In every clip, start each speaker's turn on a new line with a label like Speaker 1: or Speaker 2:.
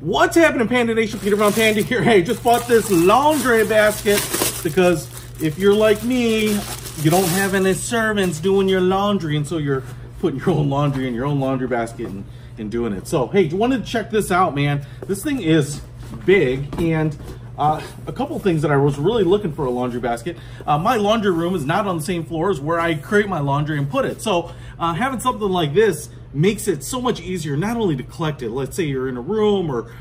Speaker 1: What's happening, Panda Nation? Peter from Panda here. Hey, just bought this laundry basket because if you're like me, you don't have any servants doing your laundry, and so you're putting your own laundry in your own laundry basket and doing it. So, hey, you wanted to check this out, man. This thing is big, and a couple things that I was really looking for a laundry basket. My laundry room is not on the same floor as where I create my laundry and put it. So having something like this makes it so much easier not only to collect it. Let's say you're in a room or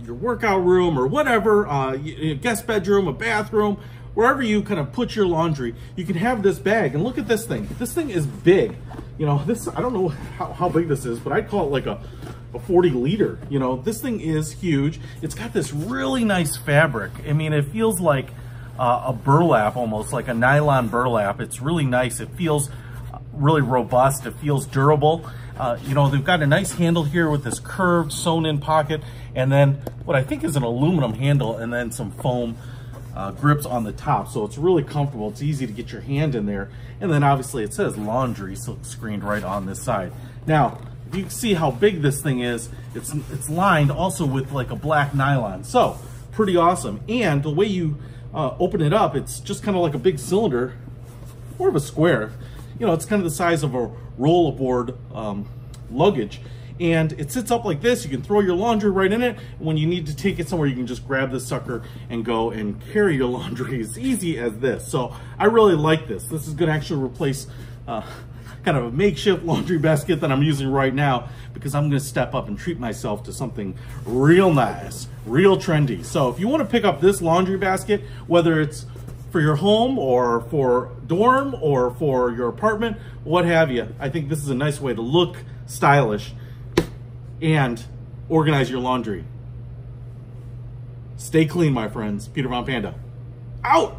Speaker 1: your workout room or whatever, a guest bedroom, a bathroom, wherever you kind of put your laundry, you can have this bag. And look at this thing. This thing is big. You know, this, I don't know how big this is, but I'd call it like a 40 liter. You know, this thing is huge. It's got this really nice fabric. I mean, it feels like a burlap, almost like a nylon burlap. It's really nice. It feels really robust. It feels durable. You know, they've got a nice handle here with this curved sewn in pocket, and then what I think is an aluminum handle, and then some foam grips on the top. So it's really comfortable. It's easy to get your hand in there. And then obviously it says laundry, so it's screened right on this side. Now, if you can see how big this thing is, it's lined also with like a black nylon. So pretty awesome. And the way you open it up, it's just kind of like a big cylinder, more of a square. You know, it's kind of the size of a rollaboard luggage. And it sits up like this. You can throw your laundry right in it. When you need to take it somewhere, you can just grab this sucker and go and carry your laundry as easy as this. So I really like this. This is gonna actually replace kind of a makeshift laundry basket that I'm using right now, because I'm gonna step up and treat myself to something real nice, real trendy. So if you wanna pick up this laundry basket, whether it's for your home or for dorm or for your apartment, what have you, I think this is a nice way to look stylish and organize your laundry. Stay clean, my friends. Peter von Panda, out!